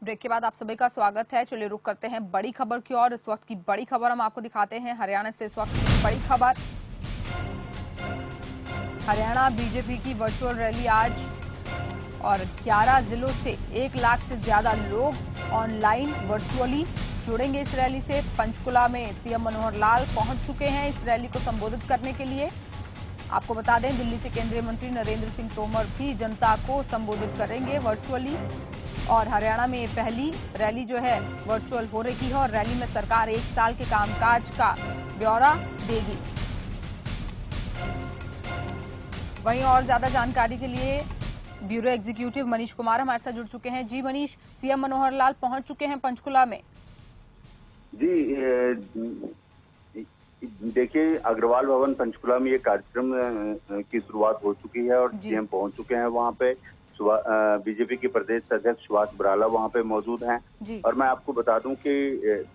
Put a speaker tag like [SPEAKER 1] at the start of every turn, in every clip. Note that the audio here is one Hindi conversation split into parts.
[SPEAKER 1] ब्रेक के बाद आप सभी का स्वागत है। चलिए रुक करते हैं बड़ी खबर की ओर। इस वक्त की बड़ी खबर हम आपको दिखाते हैं हरियाणा से। इस वक्त की बड़ी खबर, हरियाणा बीजेपी की वर्चुअल रैली आज और 11 जिलों से 1 लाख से ज्यादा लोग ऑनलाइन वर्चुअली जुड़ेंगे इस रैली से। पंचकुला में सीएम मनोहर लाल पहुंच चुके हैं इस रैली को संबोधित करने के लिए। आपको बता दें, दिल्ली से केंद्रीय मंत्री नरेंद्र सिंह तोमर भी जनता को संबोधित करेंगे वर्चुअली। और हरियाणा में पहली रैली जो है वर्चुअल हो रही है और रैली में सरकार 1 साल के कामकाज का ब्यौरा देगी। वहीं और ज्यादा जानकारी के लिए ब्यूरो एग्जीक्यूटिव मनीष कुमार हमारे साथ जुड़ चुके हैं। जी मनीष, सीएम मनोहर लाल पहुंच चुके हैं पंचकुला में।
[SPEAKER 2] जी देखिए, अग्रवाल भवन पंचकुला में ये कार्यक्रम की शुरुआत हो चुकी है और सीएम पहुंच चुके हैं वहां पे। बीजेपी के प्रदेश अध्यक्ष सुभाष बराला वहां पे मौजूद हैं। और मैं आपको बता दूं कि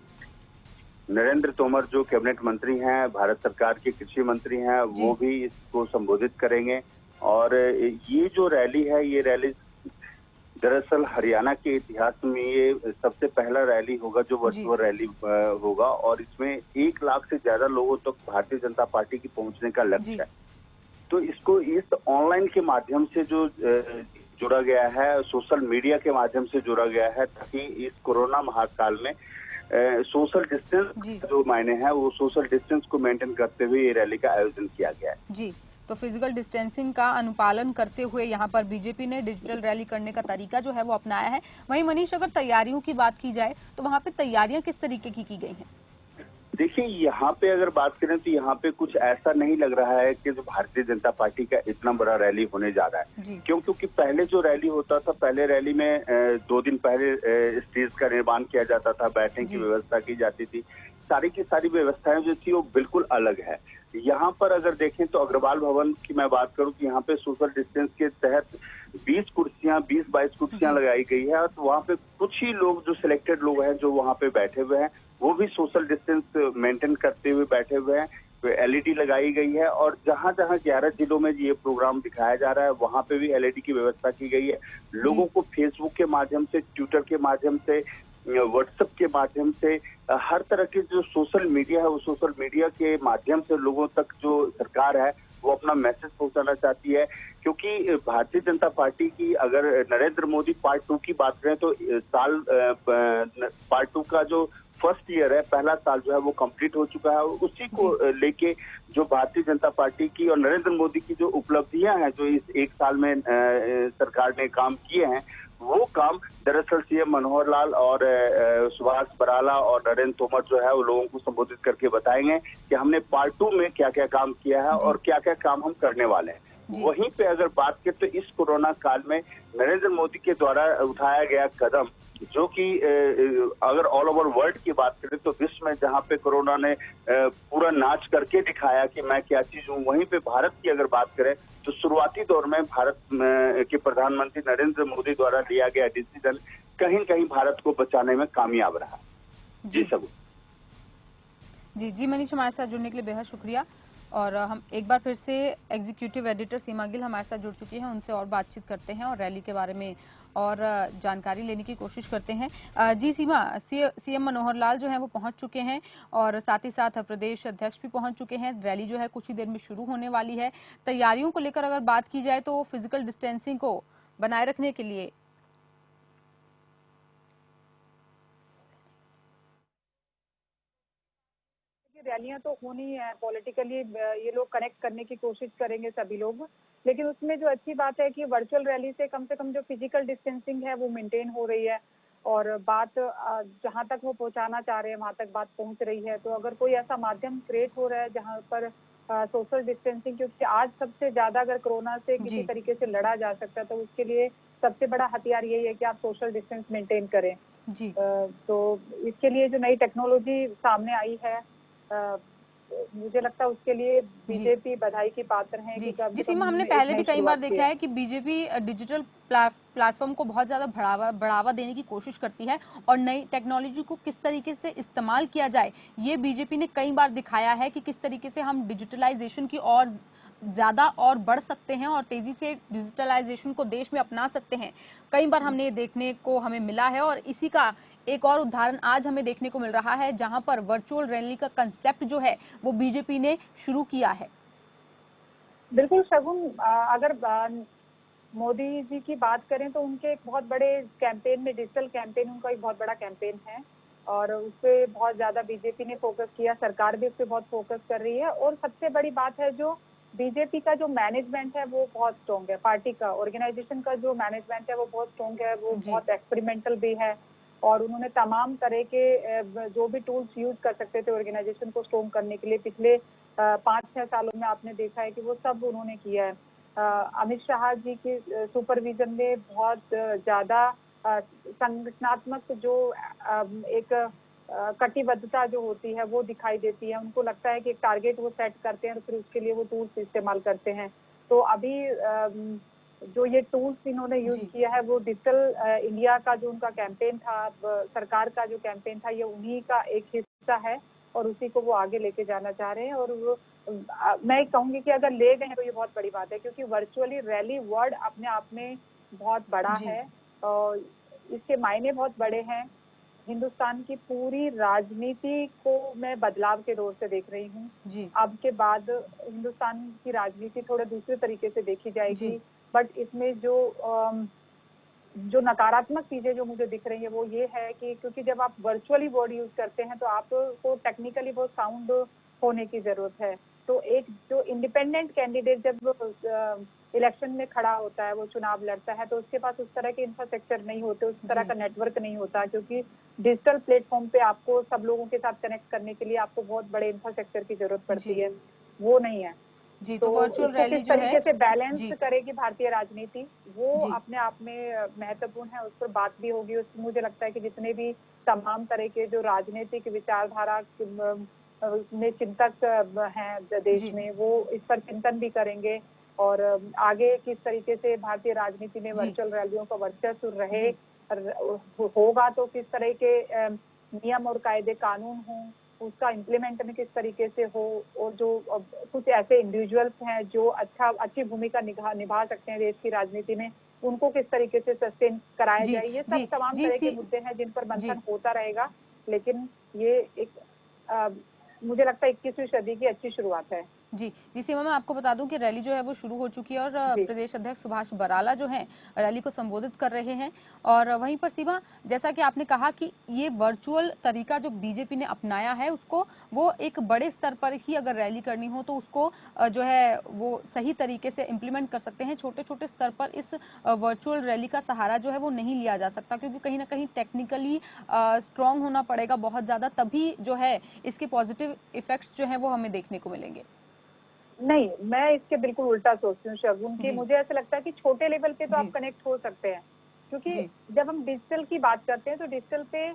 [SPEAKER 2] नरेंद्र तोमर जो कैबिनेट मंत्री हैं, भारत सरकार के कृषि मंत्री हैं, वो भी इसको संबोधित करेंगे। और ये जो रैली है, ये रैली दरअसल हरियाणा के इतिहास में ये सबसे पहला रैली होगा जो वर्चुअल रैली होगा। और इसमें 1 लाख से ज्यादा लोगों तक भारतीय जनता पार्टी की पहुंचने का लक्ष्य है। तो इसको इस ऑनलाइन के माध्यम से जो जुड़ा गया है, सोशल मीडिया के माध्यम से जुड़ा गया है, ताकि इस कोरोना महाकाल में सोशल डिस्टेंस जो मायने हैं वो सोशल डिस्टेंस को मेंटेन करते हुए ये रैली का आयोजन किया गया है।
[SPEAKER 1] जी, तो फिजिकल डिस्टेंसिंग का अनुपालन करते हुए यहाँ पर बीजेपी ने डिजिटल रैली करने का तरीका जो है वो अपनाया है। वहीं मनीष, अगर तैयारियों की बात की जाए तो वहाँ पे तैयारियां किस तरीके की गई हैं?
[SPEAKER 2] देखिए, यहाँ पे अगर बात करें तो यहाँ पे कुछ ऐसा नहीं लग रहा है कि जो भारतीय जनता पार्टी का इतना बड़ा रैली होने जा रहा है। क्योंकि पहले जो रैली होता था, पहले रैली में 2 दिन पहले स्टेज का निर्माण किया जाता था, बैठने की व्यवस्था की जाती थी। सारी की सारी व्यवस्थाएं जो थी वो बिल्कुल अलग है। यहाँ पर अगर देखें तो अग्रवाल भवन की मैं बात करूं कि यहाँ पे सोशल डिस्टेंस के तहत 20 कुर्सियां, 20-22 कुर्सियां लगाई गई है। और वहाँ पे कुछ ही लोग, जो सिलेक्टेड लोग हैं, जो वहाँ पे बैठे हुए हैं, वो भी सोशल डिस्टेंस मेंटेन करते हुए बैठे हुए हैं। एलईडी लगाई गई है और जहां जहां 11 जिलों में ये प्रोग्राम दिखाया जा रहा है, वहां पे भी एलईडी की व्यवस्था की गई है। लोगों को फेसबुक के माध्यम से, ट्विटर के माध्यम से, व्हाट्सएप के माध्यम से, हर तरह के जो सोशल मीडिया है, वो सोशल मीडिया के माध्यम से लोगों तक जो सरकार है वो अपना मैसेज पहुंचाना चाहती है। क्योंकि भारतीय जनता पार्टी की अगर नरेंद्र मोदी पार्ट 2 की बात करें तो साल पार्ट 2 का जो फर्स्ट ईयर है, पहला साल जो है वो कंप्लीट हो चुका है। उसी को लेके जो भारतीय जनता पार्टी की और नरेंद्र मोदी की जो उपलब्धियां हैं, जो इस 1 साल में सरकार ने काम किए हैं, वो काम दरअसल सीएम मनोहर लाल और सुभाष बराला और नरेंद्र तोमर जो है वो लोगों को संबोधित करके बताएंगे कि हमने पार्ट 2 में क्या क्या काम किया है और क्या क्या काम हम करने वाले हैं। वहीं पे अगर बात करें तो इस कोरोना काल में नरेंद्र मोदी के द्वारा उठाया गया कदम, जो कि अगर ऑल ओवर वर्ल्ड की बात करें तो विश्व में जहां पे कोरोना ने पूरा नाच करके दिखाया कि मैं क्या चीज हूं, वहीं पे भारत की अगर बात करें तो शुरुआती दौर में भारत के प्रधानमंत्री नरेंद्र मोदी द्वारा लिया गया डिसीजन कहीं कहीं भारत को बचाने में कामयाब रहा। जी सब।
[SPEAKER 1] जी मनीष, हमारे साथ जुड़ने के लिए बेहद शुक्रिया। और हम एक बार फिर से एग्जीक्यूटिव एडिटर सीमा गिल हमारे साथ जुड़ चुकी हैं, उनसे और बातचीत करते हैं और रैली के बारे में और जानकारी लेने की कोशिश करते हैं। जी सीमा, सीएम मनोहर लाल जो हैं वो पहुंच चुके हैं और साथ ही साथ प्रदेश अध्यक्ष भी पहुंच चुके हैं। रैली जो है कुछ ही देर में शुरू होने वाली है। तैयारियों को लेकर अगर बात की जाए तो फिजिकल डिस्टेंसिंग को बनाए रखने के लिए
[SPEAKER 3] रैलियां तो होनी है, पॉलिटिकली ये लोग कनेक्ट करने की कोशिश करेंगे सभी लोग। लेकिन उसमें जो अच्छी बात है कि वर्चुअल रैली से कम जो फिजिकल डिस्टेंसिंग है वो मेंटेन हो रही है और बात जहां तक वो पहुंचाना चाह रहे हैं वहां तक बात पहुंच रही है। तो अगर कोई ऐसा माध्यम क्रिएट हो रहा है जहां पर सोशल डिस्टेंसिंग, क्योंकि आज सबसे ज्यादा अगर कोरोना से किसी तरीके से लड़ा जा सकता है तो उसके लिए सबसे बड़ा हथियार यही है कि आप सोशल डिस्टेंस मेंटेन करें। तो इसके लिए जो नई टेक्नोलॉजी सामने आई है, मुझे लगता है उसके लिए बीजेपी बधाई की पात्र है।
[SPEAKER 1] जी सीमा, हमने पहले भी कई बार देखा है कि बीजेपी डिजिटल प्लेटफॉर्म को बहुत ज्यादा बढ़ावा देने की कोशिश करती है और नई टेक्नोलॉजी को किस तरीके से इस्तेमाल किया जाए, ये बीजेपी ने कई बार दिखाया है कि किस तरीके से हम डिजिटलाइजेशन की और ज्यादा और बढ़ सकते हैं और तेजी से डिजिटलाइजेशन को देश में अपना सकते हैं। कई बार हमने ये देखने को हमें मिला है और इसी का एक और उदाहरण आज हमें देखने को मिल रहा है, जहां पर वर्चुअल रैली का कंसेप्ट जो है वो बीजेपी ने शुरू किया है।
[SPEAKER 3] बिल्कुल शगुन, अगर मोदी जी की बात करें तो उनके एक बहुत बड़े कैंपेन में, डिजिटल कैंपेन उनका एक बहुत बड़ा कैंपेन है और उस पर बहुत ज्यादा बीजेपी ने फोकस किया, सरकार भी उस पर बहुत फोकस कर रही है। और सबसे बड़ी बात है, जो बीजेपी का जो मैनेजमेंट है वो बहुत स्ट्रॉन्ग है, पार्टी का ऑर्गेनाइजेशन का जो मैनेजमेंट है वो बहुत स्ट्रॉन्ग है, वो बहुत एक्सपेरिमेंटल भी है और उन्होंने तमाम तरह के जो भी टूल्स यूज कर सकते थे ऑर्गेनाइजेशन को स्ट्रॉन्ग करने के लिए पिछले 5-6 सालों में आपने देखा है कि वो सब उन्होंने किया है। अमित शाह जी के सुपरविजन में बहुत ज्यादा संगठनात्मक जो एक कटिबद्धता जो होती है वो दिखाई देती है। उनको लगता है कि एक टारगेट वो सेट करते हैं और फिर उसके लिए वो टूल्स इस्तेमाल करते हैं। तो अभी जो ये टूल्स इन्होंने यूज किया है वो डिजिटल इंडिया का जो उनका कैंपेन था, सरकार का जो कैंपेन था, ये उन्हीं का एक हिस्सा है और उसी को वो आगे लेके जाना चाह रहे हैं। और वो मैं कहूंगी कि अगर ले गए हैं तो ये बहुत बड़ी बात है, क्योंकि वर्चुअली रैली वर्ड अपने आप में बहुत बड़ा है और इसके मायने बहुत बड़े हैं। हिंदुस्तान की पूरी राजनीति को मैं बदलाव के दौर से देख रही हूँ। अब के बाद हिंदुस्तान की राजनीति थोड़े दूसरे तरीके से देखी जाएगी, बट इसमें जो नकारात्मक चीजें जो मुझे दिख रही है वो ये है कि क्योंकि जब आप वर्चुअली वर्ड यूज करते हैं तो आपको टेक्निकली बहुत साउंड होने की जरूरत है। तो एक जो इंडिपेंडेंट कैंडिडेट जब इलेक्शन में खड़ा होता है, वो चुनाव लड़ता है, तो उसके पास उस तरह के इंफ्रास्ट्रक्चर नहीं होते, उस तरह का नेटवर्क नहीं होता, क्योंकि डिजिटल प्लेटफॉर्म पे आपको सब लोगों के साथ कनेक्ट करने के लिए आपको बहुत बड़े इंफ्रास्ट्रक्चर की जरूरत पड़ती है, वो नहीं है।
[SPEAKER 1] तो वर्चुअल रैली
[SPEAKER 3] किस तरीके से बैलेंस करेगी भारतीय राजनीति, वो अपने आप में महत्वपूर्ण है, उस पर बात भी होगी। उसमें मुझे लगता है कि जितने भी तमाम तरह के जो राजनीतिक विचारधारा में चिंतक हैं देश में, वो इस पर चिंतन भी करेंगे और आगे किस तरीके से भारतीय राजनीति में वर्चुअल रैलियों का वर्चस्व रहे होगा, तो किस तरह के नियम और कायदे कानून हों, उसका इम्प्लीमेंट में किस तरीके से हो, और जो कुछ ऐसे इंडिविजुअल्स हैं जो अच्छी भूमिका निभा सकते हैं देश की राजनीति में, उनको किस तरीके से सस्टेन कराया जाए, ये सब तमाम तरह के मुद्दे हैं जिन पर मंथन होता रहेगा। लेकिन ये एक मुझे लगता है 21वीं सदी की अच्छी शुरुआत है।
[SPEAKER 1] जी सीमा, मैं आपको बता दूं कि रैली जो है वो शुरू हो चुकी है और प्रदेश अध्यक्ष सुभाष बराला जो हैं रैली को संबोधित कर रहे हैं। और वहीं पर सीमा, जैसा कि आपने कहा कि ये वर्चुअल तरीका जो बीजेपी ने अपनाया है, उसको वो एक बड़े स्तर पर ही अगर रैली करनी हो तो उसको जो है वो सही तरीके से इम्प्लीमेंट कर सकते हैं। छोटे छोटे स्तर पर इस वर्चुअल रैली का सहारा जो है वो नहीं लिया जा सकता, क्योंकि कहीं ना कहीं टेक्निकली स्ट्रांग होना पड़ेगा बहुत ज्यादा, तभी जो है इसके पॉजिटिव इफेक्ट्स जो है वो हमें देखने को मिलेंगे।
[SPEAKER 3] नहीं, मैं इसके बिल्कुल उल्टा सोचती हूँ शगुन, कि मुझे ऐसा लगता है कि छोटे लेवल पे तो आप कनेक्ट हो सकते हैं, क्योंकि जब हम डिजिटल की बात करते हैं तो डिजिटल पे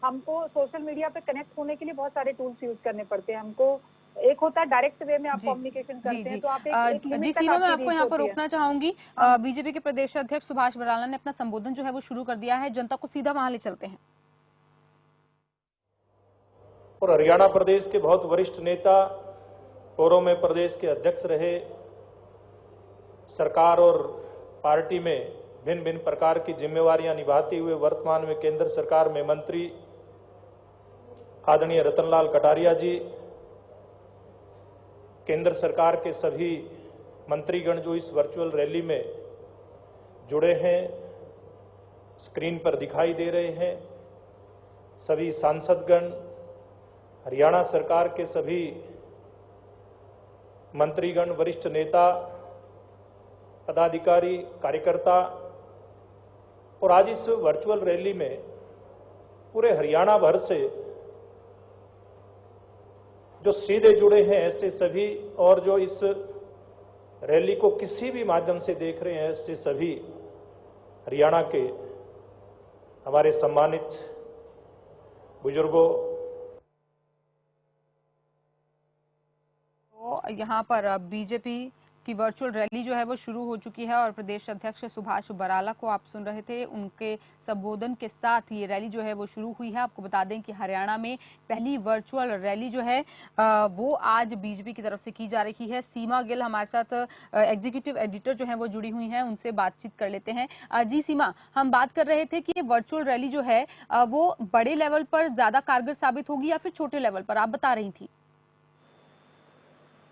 [SPEAKER 3] हमको सोशल मीडिया पे कनेक्ट होने के लिए बहुत सारे टूल्स यूज करने पड़ते हैं। हमको एक होता है डायरेक्ट वे में आप कम्युनिकेशन करते हैं, तो आप एक लिमिट तक
[SPEAKER 1] सीमा, मैं आपको यहाँ पर रोकना चाहूंगी। बीजेपी के प्रदेश अध्यक्ष सुभाष बराला ने अपना संबोधन जो है वो शुरू कर दिया है, जनता को सीधा वहां ले चलते हैं।
[SPEAKER 4] और हरियाणा प्रदेश के बहुत वरिष्ठ नेता, पूर्व में प्रदेश के अध्यक्ष रहे, सरकार और पार्टी में भिन्न भिन्न प्रकार की जिम्मेवारियां निभाते हुए वर्तमान में केंद्र सरकार में मंत्री आदरणीय रतनलाल कटारिया जी, केंद्र सरकार के सभी मंत्रीगण जो इस वर्चुअल रैली में जुड़े हैं, स्क्रीन पर दिखाई दे रहे हैं, सभी सांसदगण, हरियाणा सरकार के सभी मंत्रीगण, वरिष्ठ नेता, पदाधिकारी, कार्यकर्ता, और आज इस वर्चुअल रैली में पूरे हरियाणा भर से जो सीधे जुड़े हैं ऐसे सभी, और जो इस रैली को किसी भी माध्यम से देख रहे हैं ऐसे सभी हरियाणा के हमारे सम्मानित बुजुर्गों।
[SPEAKER 1] यहाँ पर बीजेपी कि वर्चुअल रैली जो है वो शुरू हो चुकी है और प्रदेश अध्यक्ष सुभाष बराला को आप सुन रहे थे, उनके संबोधन के साथ ये रैली जो है वो शुरू हुई है। आपको बता दें कि हरियाणा में पहली वर्चुअल रैली जो है वो आज बीजेपी की तरफ से की जा रही है। सीमा गिल हमारे साथ एग्जीक्यूटिव एडिटर जो है वो जुड़ी हुई हैं, उनसे बातचीत कर लेते हैं। जी सीमा, हम बात कर रहे थे कि ये वर्चुअल रैली जो है वो बड़े लेवल पर ज्यादा कारगर साबित होगी या फिर छोटे लेवल पर, आप बता रही थी।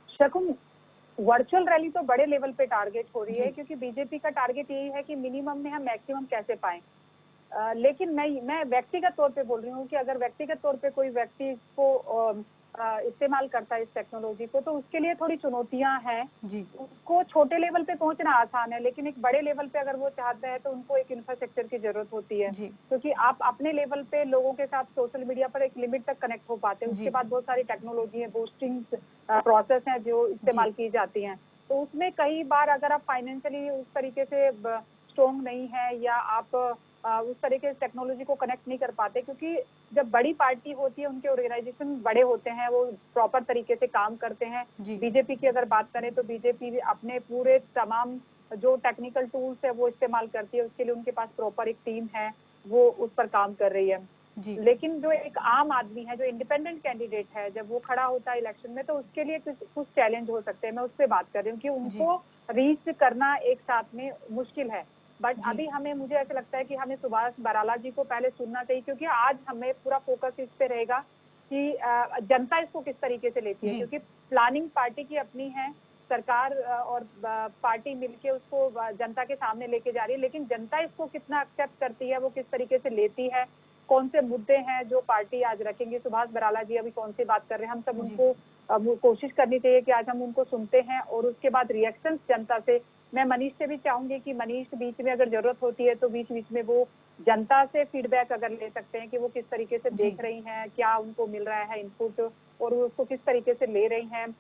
[SPEAKER 3] शकुन, वर्चुअल रैली तो बड़े लेवल पे टारगेट हो रही है, क्योंकि बीजेपी का टारगेट यही है कि मिनिमम में हम मैक्सिमम कैसे पाएं। लेकिन मैं व्यक्तिगत तौर पे बोल रही हूँ कि अगर व्यक्तिगत तौर पे कोई व्यक्ति को इस्तेमाल करता है इस टेक्नोलॉजी को, तो उसके लिए थोड़ी चुनौतियां हैं। उसको छोटे लेवल पे पहुंचना आसान है, लेकिन एक बड़े लेवल पे अगर वो चाहता है तो उनको एक इंफ्रास्ट्रक्चर की जरूरत होती है, क्योंकि आप अपने लेवल पे लोगों के साथ सोशल मीडिया पर एक लिमिट तक कनेक्ट हो पाते हैं। उसके बाद बहुत सारी टेक्नोलॉजी है, बूस्टिंग प्रोसेस है जो इस्तेमाल की जाती है। तो उसमें कई बार अगर आप फाइनेंशियली उस तरीके से स्ट्रॉन्ग नहीं है या आप उस तरीके से टेक्नोलॉजी को कनेक्ट नहीं कर पाते, क्योंकि जब बड़ी पार्टी होती है उनके ऑर्गेनाइजेशन बड़े होते हैं, वो प्रॉपर तरीके से काम करते हैं। बीजेपी की अगर बात करें तो बीजेपी अपने पूरे तमाम जो टेक्निकल टूल्स है वो इस्तेमाल करती है, उसके लिए उनके पास प्रॉपर एक टीम है, वो उस पर काम कर रही है। लेकिन जो एक आम आदमी है, जो इंडिपेंडेंट कैंडिडेट है, जब वो खड़ा होता है इलेक्शन में, तो उसके लिए कुछ चैलेंज हो सकते हैं। मैं उस पर बात कर रही हूँ कि उनको रीच करना एक साथ में मुश्किल है। बट अभी मुझे ऐसा लगता है कि हमें सुभाष बराला जी को पहले सुनना चाहिए, क्योंकि आज हमें पूरा फोकस इस पे रहेगा कि जनता इसको किस तरीके से लेती है, क्योंकि प्लानिंग पार्टी की अपनी है, सरकार और पार्टी मिलके उसको जनता के सामने लेके जा रही है, लेकिन जनता इसको कितना एक्सेप्ट करती है, वो किस तरीके से लेती है, कौन से मुद्दे हैं जो पार्टी आज रखेंगे। सुभाष बराला जी अभी कौन सी बात कर रहे हैं, हम सब उनको कोशिश करनी चाहिए कि आज हम उनको सुनते हैं और उसके बाद रिएक्शंस जनता से। मैं मनीष से भी चाहूंगी कि मनीष बीच में अगर जरूरत होती है तो बीच बीच में वो जनता से फीडबैक अगर ले सकते हैं कि वो किस तरीके से देख रही हैं, क्या उनको मिल रहा है इनपुट और वो उसको किस तरीके से ले रही हैं,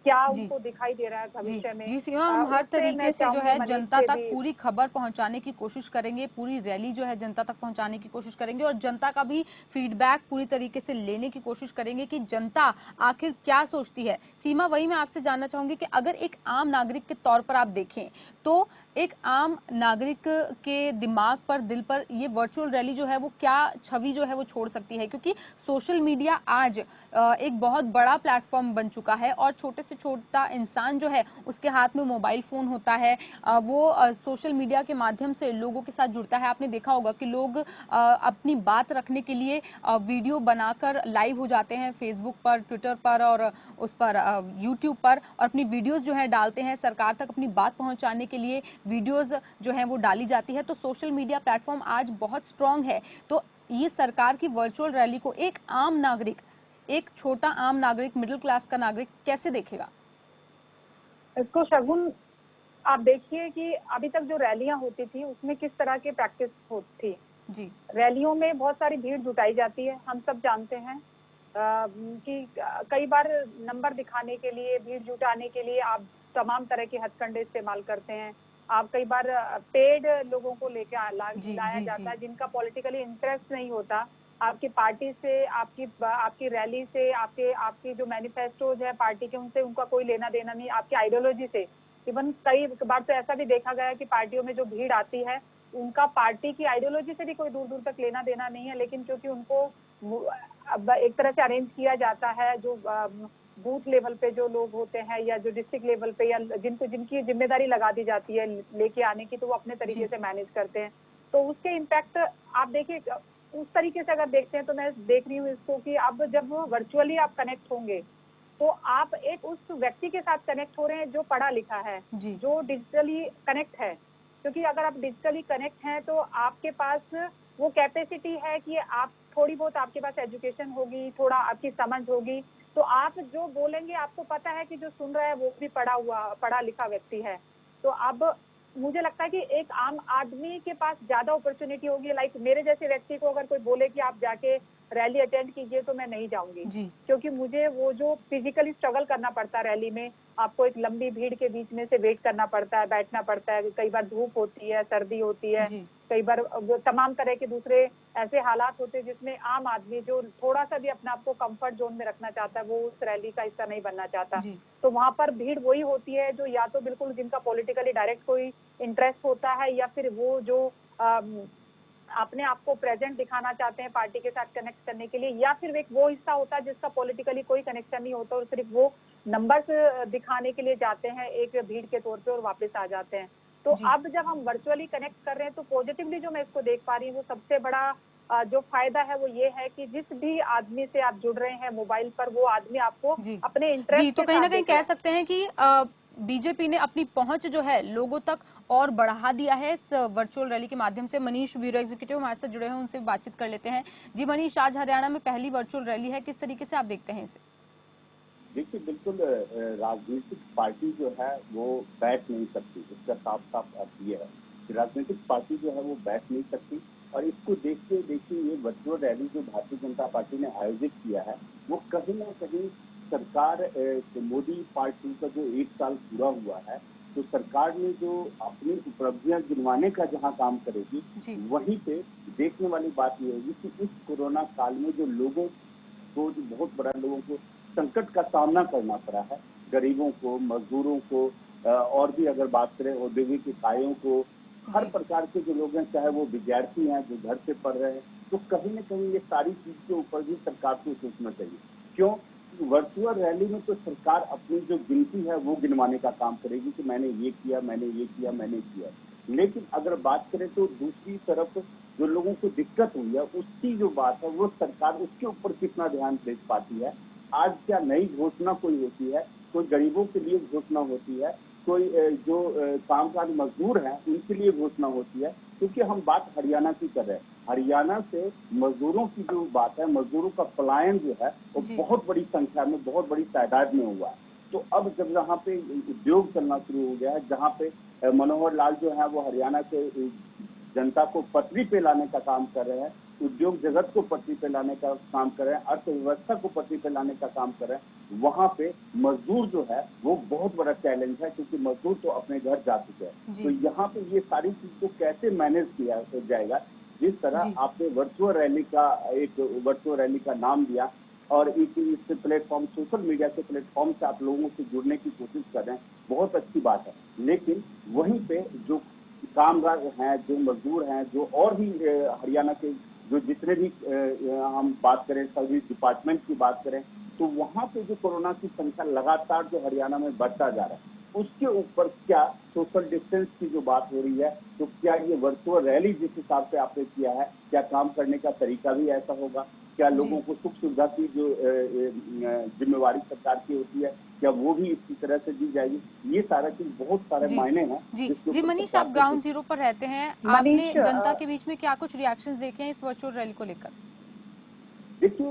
[SPEAKER 3] क्या उनको दिखाई दे रहा है भविष्य में।
[SPEAKER 1] जी सीमा, हम हर तरीके से जो है जनता तक पूरी खबर पहुंचाने की कोशिश करेंगे, पूरी रैली जो है जनता तक पहुंचाने की कोशिश करेंगे और जनता का भी फीडबैक पूरी तरीके से लेने की कोशिश करेंगे कि जनता आखिर क्या सोचती है। सीमा, वही मैं आपसे जानना चाहूंगी कि अगर एक आम नागरिक के तौर पर आप देखें तो एक आम नागरिक के दिमाग पर, दिल पर ये वर्चुअल रैली जो है वो क्या छवि जो है वो छोड़ सकती है, क्योंकि सोशल मीडिया आज एक बहुत बड़ा प्लेटफॉर्म बन चुका है और छोटे से छोटा इंसान जो है उसके हाथ में मोबाइल फोन होता है, वो सोशल मीडिया के माध्यम से लोगों के साथ जुड़ता है। आपने देखा होगा कि लोग अपनी बात रखने के लिए वीडियो बनाकर लाइव हो जाते हैं फेसबुक पर, ट्विटर पर और उस पर यूट्यूब पर, और अपनी वीडियोस जो है डालते हैं, सरकार तक अपनी बात पहुंचाने के लिए वीडियोस जो है वो डाली जाती है। तो सोशल मीडिया प्लेटफॉर्म आज बहुत स्ट्रांग है। तो ये सरकार की वर्चुअल रैली को एक आम नागरिक, एक छोटा आम नागरिक, मिडिल क्लास का नागरिक कैसे देखेगा?
[SPEAKER 3] इसको शगुन, आप देखिए कि अभी तक जो रैलियां होती थी उसमें किस तरह की प्रैक्टिस होती थी। रैलियों में बहुत सारी भीड़ जुटाई जाती है, हम सब जानते हैं कि कई बार नंबर दिखाने के लिए, भीड़ जुटाने के लिए आप तमाम तरह के हथकंडे इस्तेमाल करते हैं। आप कई बार पेड लोगों को लेके लाया जाता है जिनका पॉलिटिकली इंटरेस्ट नहीं होता। आपकी पार्टी से, आपकी रैली से, आपकी जो मैनिफेस्टोज है पार्टी के, उनसे उनका कोई लेना देना नहीं, आपकी आइडियोलॉजी से। इवन कई बार तो ऐसा भी देखा गया है कि पार्टियों में जो भीड़ आती है उनका पार्टी की आइडियोलॉजी से भी कोई दूर दूर तक लेना देना नहीं है, लेकिन क्योंकि उनको एक तरह से अरेंज किया जाता है, जो बूथ लेवल पे जो लोग होते हैं या जो डिस्ट्रिक्ट लेवल पे या जिनकी जिम्मेदारी लगा दी जाती है लेके आने की, तो वो अपने तरीके से मैनेज करते हैं। तो उसके इम्पैक्ट आप देखिए, उस तरीके से अगर देखते हैं तो मैं देख रही हूँ इसको कि अब जब वर्चुअली आप कनेक्ट होंगे तो आप एक उस व्यक्ति के साथ कनेक्ट हो रहे हैं जो पढ़ा लिखा है, जो डिजिटली कनेक्ट है। क्योंकि अगर आप डिजिटली कनेक्ट हैं तो आपके पास वो कैपेसिटी है कि आप थोड़ी बहुत, आपके पास एजुकेशन होगी, थोड़ा आपकी समझ होगी, तो आप जो बोलेंगे आपको पता है कि जो सुन रहा है वो भी पढ़ा लिखा व्यक्ति है। तो अब मुझे लगता है कि एक आम आदमी के पास ज्यादा अपॉर्चुनिटी होगी। लाइक मेरे जैसे व्यक्ति को अगर कोई बोले कि आप जाके रैली अटेंड कीजिए तो मैं नहीं जाऊंगी, क्योंकि मुझे वो जो फिजिकली स्ट्रगल करना पड़ता है रैली में, आपको एक लंबी भीड़ के बीच में से वेट करना पड़ता है, बैठना पड़ता है, कई बार धूप होती है, सर्दी होती है, कई बार तमाम तरह के दूसरे ऐसे हालात होते हैं जिसमें आम आदमी जो थोड़ा सा भी अपने आप को कंफर्ट जोन में रखना चाहता है वो उस रैली का हिस्सा नहीं बनना चाहता। तो वहां पर भीड़ वही होती है जो या तो बिल्कुल जिनका पॉलिटिकली डायरेक्ट कोई इंटरेस्ट होता है, या फिर वो जो अपने आप को प्रेजेंट दिखाना चाहते हैं पार्टी के साथ कनेक्ट करने के लिए, या फिर एक वो हिस्सा होता है जिसका पॉलिटिकली कोई कनेक्शन नहीं होता और सिर्फ वो नंबर्स दिखाने के लिए जाते हैं एक भीड़ के तौर पे और वापस आ जाते हैं। तो अब जब हम वर्चुअली कनेक्ट कर रहे हैं तो पॉजिटिवली जो मैं इसको देख पा रही हूँ, वो सबसे बड़ा जो फायदा है वो ये है कि जिस भी आदमी से आप जुड़ रहे हैं मोबाइल पर, वो आदमी आपको अपने इंटरेस्ट
[SPEAKER 1] तो कहीं ना कहीं कह सकते हैं कि बीजेपी ने अपनी पहुंच जो है लोगों तक और बढ़ा दिया है इस वर्चुअल रैली के माध्यम से। मनीष ब्यूरो एग्जीक्यूटिव हमारे साथ जुड़े हैं, उनसे बातचीत कर लेते हैं। जी मनीष, आज हरियाणा में पहली वर्चुअल रैली है, किस तरीके से आप देखते हैं इसे?
[SPEAKER 2] देखिए, बिल्कुल राजनीतिक पार्टी जो है वो बैठ नहीं सकती, इसका साफ साफ अर्थ ये है कि राजनीतिक पार्टी जो है वो बैठ नहीं सकती। और इसको देखते देखिए ये वर्चुअल रैली जो भारतीय जनता पार्टी ने आयोजित किया है वो कहीं ना कहीं सरकार मोदी पार्टी का जो 1 साल पूरा हुआ है, तो सरकार ने जो अपनी उपलब्धियां गिनवाने का जहां काम करेगी, वहीं पे देखने वाली बात ये होगी कि इस कोरोना काल में जो लोगों को, जो बहुत बड़ा लोगों को संकट का सामना करना पड़ा है, गरीबों को, मजदूरों को, और भी अगर बात करें औद्योगिक इकाइयों को, हर प्रकार के जो लोग हैं, चाहे वो विद्यार्थी हैं जो घर से पढ़ रहे हैं, तो कहीं न कहीं ये सारी चीज के ऊपर भी सरकार को सोचना चाहिए। क्यों? वर्चुअल रैली में तो सरकार अपनी जो गिनती है वो गिनवाने का काम करेगी कि मैंने ये किया, मैंने ये किया, मैंने किया। लेकिन अगर बात करें तो दूसरी तरफ जो लोगों को दिक्कत हुई है उसकी जो बात है वो सरकार उसके ऊपर कितना ध्यान दे पाती है। आज क्या नई घोषणा कोई होती है, कोई गरीबों के लिए घोषणा होती है, कोई जो कामकाज मजदूर हैं उनके लिए घोषणा होती है, क्योंकि हम बात हरियाणा की कर रहे हैं। हरियाणा से मजदूरों की जो बात है, मजदूरों का पलायन जो है वो बहुत बड़ी संख्या में, बहुत बड़ी तादाद में हुआ है। तो अब जब यहाँ पे उद्योग चलना शुरू हो गया है, जहाँ पे मनोहर लाल जो है वो हरियाणा के जनता को पटरी पे लाने का काम कर रहे हैं, उद्योग जगत को पटरी पे लाने का काम कर रहे हैं, अर्थव्यवस्था को पटरी पे लाने का काम कर रहे हैं, वहां पे मजदूर जो है वो बहुत बड़ा चैलेंज है, क्योंकि मजदूर तो अपने घर जा चुके हैं। तो यहाँ पे ये सारी चीज को कैसे मैनेज किया जाएगा, जिस तरह आपने वर्चुअल रैली का नाम दिया और इस प्लेटफॉर्म, सोशल मीडिया के प्लेटफॉर्म से आप लोगों से जुड़ने की कोशिश कर रहे हैं, बहुत अच्छी बात है। लेकिन वहीं पे जो कामगार हैं, जो मजदूर हैं, जो और भी हरियाणा के जो जितने भी हम बात करें, सर्विस डिपार्टमेंट की बात करें, तो वहां पे जो कोरोना की संख्या लगातार जो हरियाणा में बढ़ता जा रहा है, उसके ऊपर क्या सोशल डिस्टेंस की जो बात हो रही है, तो क्या ये वर्चुअल रैली जिस हिसाब से आपने किया है, क्या काम करने का तरीका भी ऐसा होगा? क्या लोगों को सुख सुविधा की जो जिम्मेवारी सरकार की होती है, क्या वो भी इसी तरह से दी जाएगी? ये सारा चीज बहुत सारे मायने हैं।
[SPEAKER 1] जी मनीष, आप ग्राउंड जीरो पर रहते हैं, आपने जनता के बीच में क्या कुछ रिएक्शंस देखे हैं इस वर्चुअल रैली को लेकर?
[SPEAKER 2] देखिए,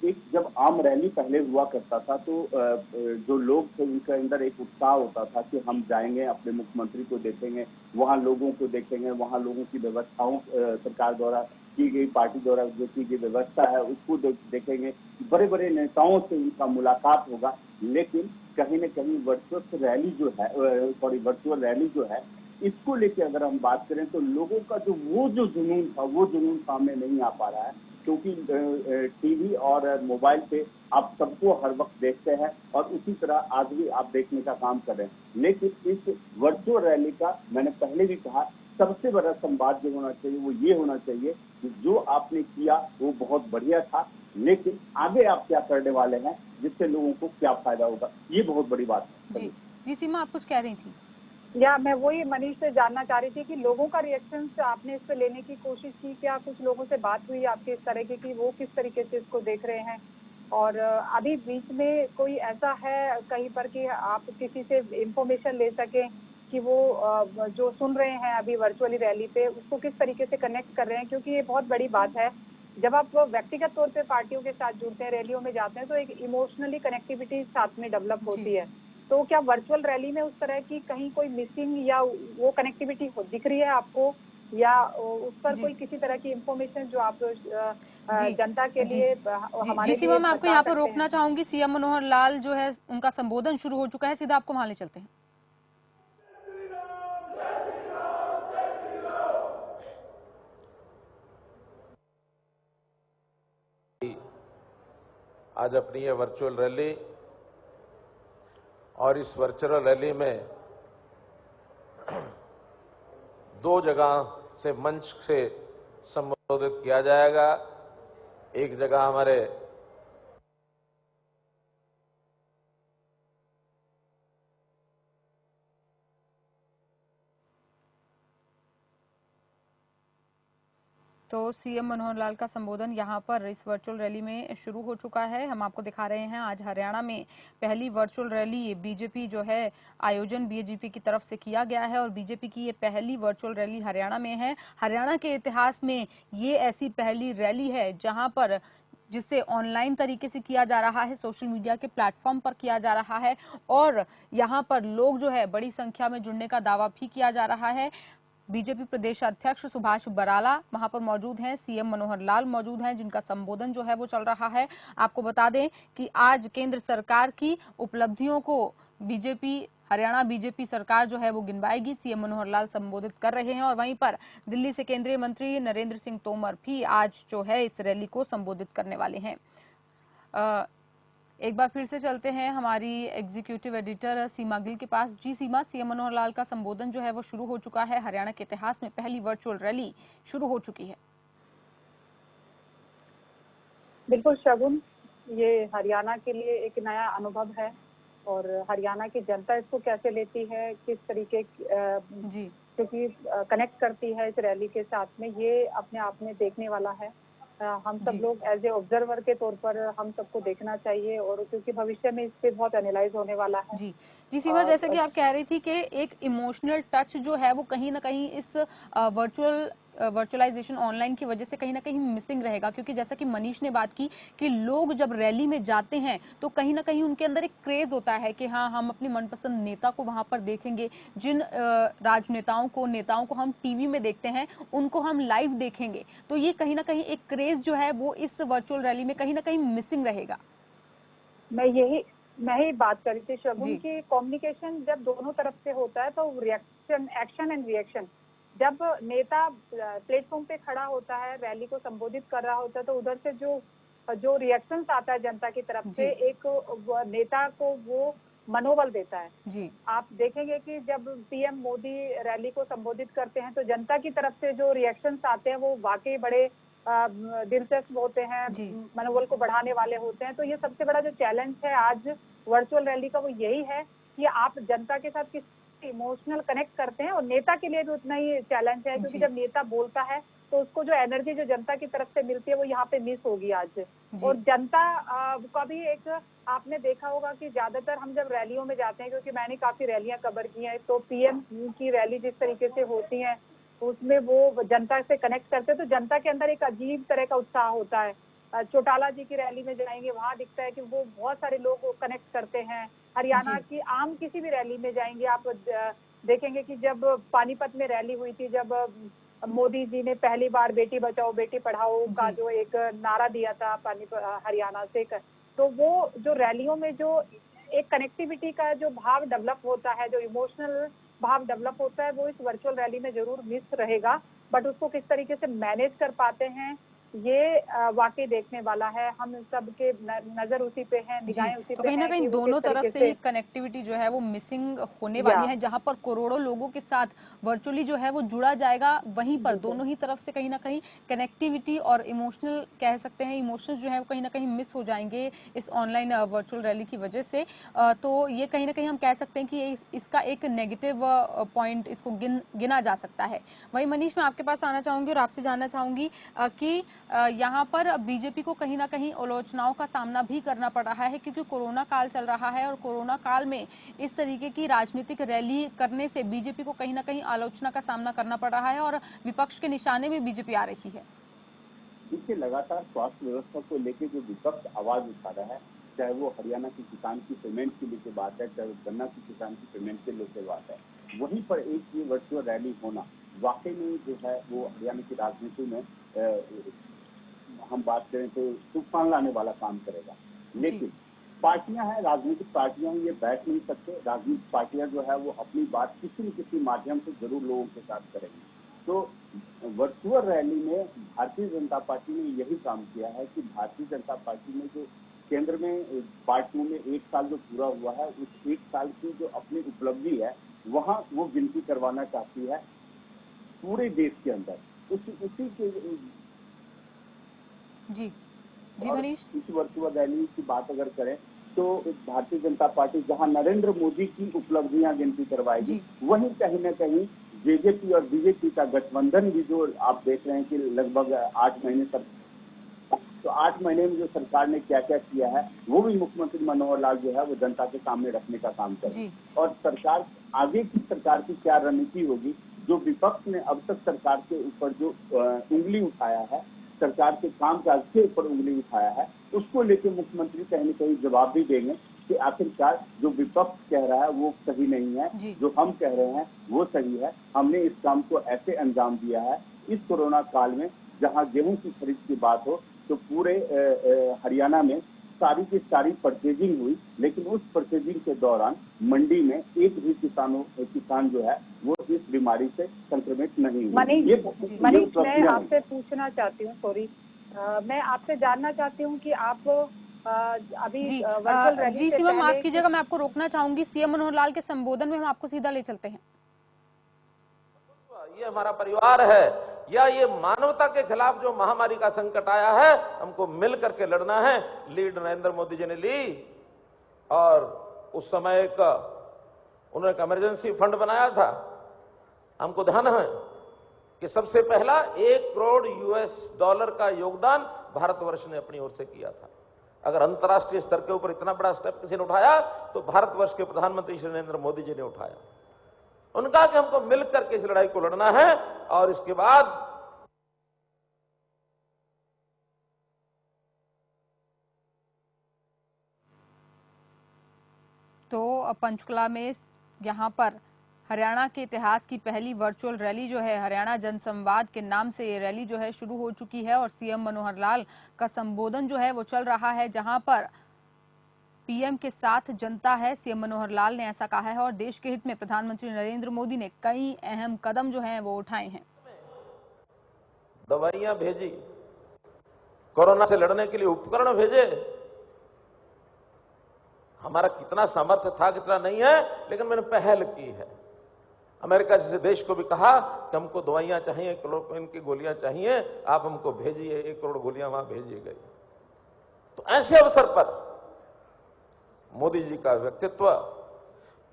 [SPEAKER 2] एक जब आम रैली पहले हुआ करता था तो जो लोग थे उनके अंदर एक उत्साह होता था कि हम जाएंगे, अपने मुख्यमंत्री को देखेंगे, वहाँ लोगों को देखेंगे, वहाँ लोगों की व्यवस्थाओं, सरकार द्वारा की गई, पार्टी द्वारा जो की गई व्यवस्था है उसको देखेंगे, बड़े बड़े नेताओं से उनका मुलाकात होगा। लेकिन कहीं न कहीं वर्चुअल रैली जो है इसको लेके अगर हम बात करें तो लोगों का वो जुनून था, वो जुनून सामने नहीं आ पा रहा है, क्योंकि टीवी और मोबाइल पे आप सबको हर वक्त देखते हैं और उसी तरह आज भी आप देखने का काम कर रहे हैं। लेकिन इस वर्चुअल रैली का मैंने पहले भी कहा, सबसे बड़ा संवाद जो होना चाहिए वो ये होना चाहिए कि जो आपने किया वो बहुत बढ़िया था, लेकिन आगे आप क्या करने वाले हैं, जिससे लोगों को क्या फायदा होगा, ये बहुत बड़ी बात है।
[SPEAKER 1] जी सीमा, आप कुछ कह रही थी?
[SPEAKER 3] या मैं वही मनीष से जानना चाह रही थी कि लोगों का रिएक्शन आपने इस पे लेने की कोशिश की, क्या कुछ लोगों से बात हुई आपकी इस तरह की कि वो किस तरीके से इसको देख रहे हैं? और अभी बीच में कोई ऐसा है कहीं पर कि आप किसी से इंफॉर्मेशन ले सकें कि वो जो सुन रहे हैं अभी वर्चुअली रैली पे, उसको किस तरीके से कनेक्ट कर रहे हैं? क्योंकि ये बहुत बड़ी बात है, जब आप व्यक्तिगत तौर पे पार्टियों के साथ जुड़ते हैं, रैलियों में जाते हैं, तो एक इमोशनली कनेक्टिविटी साथ में डेवलप होती है। तो क्या वर्चुअल रैली में उस तरह की कहीं कोई मिसिंग या वो कनेक्टिविटी दिख रही है आपको, या उस पर कोई किसी तरह की इंफॉर्मेशन जो आप जनता के लिए हमारे
[SPEAKER 1] सीमा,
[SPEAKER 3] लिए
[SPEAKER 1] मैं आपको यहाँ पर रोकना चाहूंगी। सीएम मनोहर लाल जो है उनका संबोधन शुरू हो चुका है, सीधा आपको वहां ले चलते हैं।
[SPEAKER 5] आज अपनी ये वर्चुअल रैली और इस वर्चुअल रैली में 2 जगह से मंच से संबोधित किया जाएगा। एक जगह हमारे
[SPEAKER 1] तो सीएम मनोहर लाल का संबोधन यहाँ पर इस वर्चुअल रैली में शुरू हो चुका है। हम आपको दिखा रहे हैं आज हरियाणा में पहली वर्चुअल रैली बीजेपी जो है आयोजन बीजेपी की तरफ से किया गया है और बीजेपी की ये पहली वर्चुअल रैली हरियाणा में है। हरियाणा के इतिहास में ये ऐसी पहली रैली है जहां पर जिसे ऑनलाइन तरीके से किया जा रहा है, सोशल मीडिया के प्लेटफॉर्म पर किया जा रहा है और यहाँ पर लोग जो है बड़ी संख्या में जुड़ने का दावा भी किया जा रहा है। बीजेपी प्रदेश अध्यक्ष सुभाष बराला वहां पर मौजूद हैं, सीएम मनोहर लाल मौजूद हैं, जिनका संबोधन जो है वो चल रहा है। आपको बता दें कि आज केंद्र सरकार की उपलब्धियों को हरियाणा बीजेपी सरकार जो है वो गिनवाएगी। सीएम मनोहर लाल संबोधित कर रहे हैं और वहीं पर दिल्ली से केंद्रीय मंत्री नरेंद्र सिंह तोमर भी आज जो है इस रैली को संबोधित करने वाले हैं। एक बार फिर से चलते हैं हमारी एग्जीक्यूटिव एडिटर सीमा गिल के पास। जी सीमा, सीएम मनोहर लाल का संबोधन जो है वो शुरू हो चुका है। हरियाणा के इतिहास में पहली वर्चुअल रैली शुरू हो चुकी है।
[SPEAKER 3] बिल्कुल शगुन, ये हरियाणा के लिए एक नया अनुभव है और हरियाणा की जनता इसको कैसे लेती है, किस तरीके क्योंकि कनेक्ट करती है इस रैली के साथ में, ये अपने आप में देखने वाला है। हम सब लोग एज ए ऑब्जर्वर के तौर पर हम सबको देखना चाहिए और क्योंकि भविष्य में इस पे बहुत एनालाइज होने वाला है।
[SPEAKER 1] जी सीमा, जैसे कि आप कह रही थी कि एक इमोशनल टच जो है वो कहीं ना कहीं इस वर्चुअलाइजेशन ऑनलाइन की वजह से कहीं ना कहीं मिसिंग रहेगा, क्योंकि जैसा कि मनीष ने बात की कि लोग जब रैली में जाते हैं तो कहीं ना कहीं उनके अंदर एक क्रेज होता है कि हाँ, हम अपनी मनपसंद नेता को वहां पर देखेंगे। जिन राजनेताओं को, नेताओं को हम टीवी में देखते हैं उनको हम लाइव देखेंगे, तो ये कहीं ना कहीं एक क्रेज जो है वो इस वर्चुअल रैली में कहीं ना कहीं मिसिंग रहेगा। मैं
[SPEAKER 3] ही बात कर रही थी शगुन की, कम्युनिकेशन जब दोनों तरफ से होता है तो रिएक्शन, एक्शन एंड रिएक्शन, जब नेता प्लेटफॉर्म पे खड़ा होता है, रैली को संबोधित कर रहा होता है, तो उधर से जो रिएक्शंस आता है जनता की तरफ से, एक नेता को वो मनोबल देता है। जी, आप देखेंगे कि जब पीएम मोदी रैली को संबोधित करते हैं तो जनता की तरफ से जो रिएक्शंस आते हैं वो वाकई बड़े दिलचस्प होते हैं, मनोबल को बढ़ाने वाले होते हैं। तो ये सबसे बड़ा जो चैलेंज है आज वर्चुअल रैली का वो यही है कि आप जनता के साथ किस इमोशनल कनेक्ट करते हैं और नेता के लिए भी उतना ही चैलेंज है, क्योंकि जब नेता बोलता है तो उसको जो एनर्जी जो जनता की तरफ से मिलती है वो यहाँ पे मिस होगी आज। और जनता का भी एक, आपने देखा होगा कि ज्यादातर हम जब रैलियों में जाते हैं, क्योंकि मैंने काफी रैलियां कवर की हैं, तो पीएम की रैली जिस तरीके से होती है उसमें वो जनता से कनेक्ट करते हैं, तो जनता के अंदर एक अजीब तरह का उत्साह होता है। चौटाला जी की रैली में जाएंगे, वहां दिखता है कि वो बहुत सारे लोग कनेक्ट करते हैं। हरियाणा की आम किसी भी रैली में जाएंगे आप देखेंगे कि जब पानीपत में रैली हुई थी, जब मोदी जी ने पहली बार बेटी बचाओ बेटी पढ़ाओ का जो एक नारा दिया था हरियाणा से, तो वो जो रैलियों में जो एक कनेक्टिविटी का जो भाव डेवलप होता है, जो इमोशनल भाव डेवलप होता है, वो इस वर्चुअल रैली में जरूर मिस रहेगा। बट उसको किस तरीके से मैनेज कर पाते हैं ये वाकई देखने वाला है। हम सबके नजर उसी पे है, निगाहें उसी पे
[SPEAKER 1] तो कहीं ना कहीं दोनों तरफ से ही कनेक्टिविटी जो है वो मिसिंग होने वाली है। जहां पर करोड़ों लोगों के साथ वर्चुअली जो है वो जुड़ा जाएगा, वहीं पर दोनों ही तरफ से कहीं ना कहीं कनेक्टिविटी और इमोशनल, कह सकते हैं इमोशंस जो है वो कहीं ना कहीं मिस हो जाएंगे इस ऑनलाइन वर्चुअल रैली की वजह से। तो ये कहीं ना कहीं हम कह सकते हैं कि इसका एक नेगेटिव पॉइंट इसको गिना जा सकता है। वही मनीष, मैं आपके पास आना चाहूंगी और आपसे जानना चाहूंगी कि यहाँ पर बीजेपी को कहीं ना कहीं आलोचनाओं का सामना भी करना पड़ रहा है, क्योंकि कोरोना काल चल रहा है और कोरोना काल में इस तरीके की राजनीतिक रैली करने से बीजेपी को कहीं ना कहीं आलोचना का सामना करना पड़ रहा है और विपक्ष के निशाने में बीजेपी आ रही है।
[SPEAKER 2] देखिए, लगातार स्वास्थ्य व्यवस्था को लेकर जो विपक्ष आवाज उठा रहा है, चाहे वो हरियाणा के किसान की पेमेंट के लेकर बात है, चाहे वो गन्ना के किसान की पेमेंट के लेकर बात है, वहीं पर एक ये वर्चुअल रैली होना वाकई में जो है वो हरियाणा की राजनीति में हम बात करें तो तूफान लाने वाला काम करेगा। लेकिन पार्टियां हैं, राजनीतिक पार्टियां, ये बैठ नहीं सकते। राजनीतिक पार्टियां जो है वो अपनी बात किसी न किसी माध्यम से जरूर लोगों के साथ करेंगी। तो वर्चुअल रैली में भारतीय जनता पार्टी ने यही काम किया है कि भारतीय जनता पार्टी ने जो केंद्र में पार्टियों में 1 साल जो पूरा हुआ है, उस 1 साल की जो अपनी उपलब्धि है वहां वो गिनती करवाना चाहती है पूरे देश के अंदर। उसी के
[SPEAKER 1] जी मनीष,
[SPEAKER 2] इस वर्चुअल रैली की बात अगर करें तो भारतीय जनता पार्टी जहां नरेंद्र मोदी की उपलब्धियां गिनती करवाएगी, वहीं कहीं न कहीं जेजेपी और बीजेपी का गठबंधन भी जो आप देख रहे हैं कि लगभग 8 महीने तक, तो 8 महीने में जो सरकार ने क्या क्या किया है वो भी मुख्यमंत्री मनोहर लाल जो है वो जनता के सामने रखने का काम करें। और सरकार आगे की सरकार की क्या रणनीति होगी, जो विपक्ष ने अब तक सरकार के ऊपर जो उंगली उठाया है, सरकार के कामकाज के ऊपर उंगली उठाया है, उसको लेकर मुख्यमंत्री कहीं न कहीं जवाब भी देंगे कि आखिरकार जो विपक्ष कह रहा है वो सही नहीं है, जो हम कह रहे हैं वो सही है। हमने इस काम को ऐसे अंजाम दिया है। इस कोरोना काल में जहां गेहूं की खरीद की बात हो तो पूरे हरियाणा में सारी की सारी परचेजिंग हुई, लेकिन उस परचेजिंग के दौरान मंडी में एक भी किसान जो है वो इस बीमारी से संक्रमित नहीं हुए।
[SPEAKER 3] मनीष, मैं आपसे पूछना चाहती हूँ, सॉरी, मैं आपसे जानना चाहती हूँ कि आप अभी वर्चुअल रैली से
[SPEAKER 1] सीमा, माफ कीजिएगा, मैं आपको रोकना चाहूंगी। सीएम मनोहर लाल के संबोधन में हम आपको सीधा ले चलते हैं।
[SPEAKER 5] ये हमारा परिवार है, या ये मानवता के खिलाफ जो महामारी का संकट आया है, हमको मिल करके लड़ना है। लीड नरेंद्र मोदी जी ने ली, और उस समय का उन्होंने एक इमरजेंसी फंड बनाया था। हमको ध्यान है कि सबसे पहला $1 करोड़ का योगदान भारतवर्ष ने अपनी ओर से किया था। अगर अंतर्राष्ट्रीय स्तर के ऊपर इतना बड़ा स्टेप किसी ने उठाया तो भारतवर्ष के प्रधानमंत्री श्री नरेंद्र मोदी जी ने उठाया। उनका कि हमको मिलकर के इस लड़ाई को लड़ना है। और इसके बाद
[SPEAKER 1] तो पंचकुला में यहाँ पर हरियाणा के इतिहास की पहली वर्चुअल रैली जो है हरियाणा जनसंवाद के नाम से ये रैली जो है शुरू हो चुकी है, और सीएम मनोहर लाल का संबोधन जो है वो चल रहा है, जहां पर पीएम के साथ जनता है। सीएम मनोहर लाल ने ऐसा कहा है, और देश के हित में प्रधानमंत्री नरेंद्र मोदी ने कई अहम कदम जो हैं वो उठाए हैं।
[SPEAKER 5] दवाइयां भेजी, कोरोना से लड़ने के लिए उपकरण भेजे। हमारा कितना सामर्थ्य था कितना नहीं है, लेकिन मैंने पहल की है। अमेरिका जैसे देश को भी कहा कि हमको दवाइयां चाहिए, क्लोरोक्विन की गोलियां चाहिए, आप हमको भेजिए। 1 करोड़ गोलियां वहां भेजी गई। तो ऐसे अवसर पर मोदी जी का व्यक्तित्व,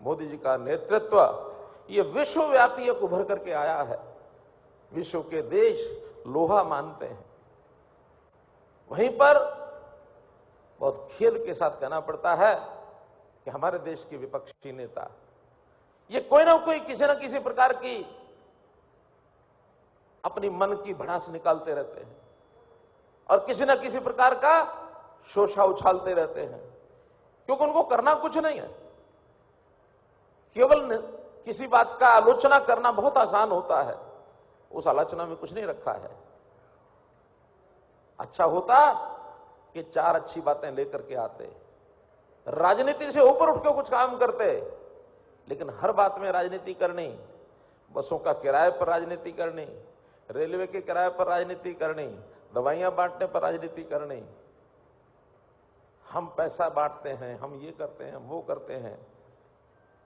[SPEAKER 5] मोदी जी का नेतृत्व, ये विश्वव्यापी एक उभर करके आया है। विश्व के देश लोहा मानते हैं। वहीं पर बहुत खेद के साथ कहना पड़ता है कि हमारे देश के विपक्षी नेता ये कोई ना कोई किसी न किसी प्रकार की अपनी मन की भड़ास निकालते रहते हैं, और किसी न किसी प्रकार का शोषा उछालते रहते हैं, क्योंकि उनको करना कुछ नहीं है। केवल किसी बात का आलोचना करना बहुत आसान होता है, उस आलोचना में कुछ नहीं रखा है। अच्छा होता कि 4 अच्छी बातें लेकर के आते, राजनीति से ऊपर उठ के कुछ काम करते, लेकिन हर बात में राजनीति करनी, बसों का किराए पर राजनीति करनी, रेलवे के किराए पर राजनीति करनी, दवाइयां बांटने पर राजनीति करनी, हम पैसा बांटते हैं, हम ये करते हैं, वो करते हैं,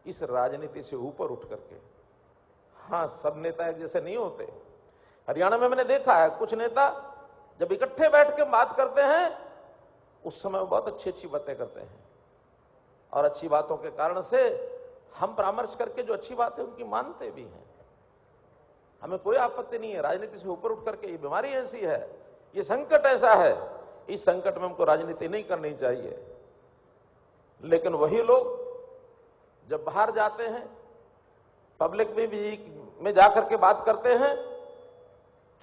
[SPEAKER 5] इस राजनीति से ऊपर उठ करके। हां, सब नेता एक जैसे नहीं होते। हरियाणा में मैंने देखा है कुछ नेता जब इकट्ठे बैठ के बात करते हैं उस समय वो बहुत अच्छी अच्छी बातें करते हैं, और अच्छी बातों के कारण से हम परामर्श करके जो अच्छी बात है उनकी मानते भी हैं। हमें कोई आपत्ति नहीं है। राजनीति से ऊपर उठ करके, ये बीमारी ऐसी है, ये संकट ऐसा है, इस संकट में हमको राजनीति नहीं करनी चाहिए। लेकिन वही लोग जब बाहर जाते हैं, पब्लिक में जाकर के बात करते हैं,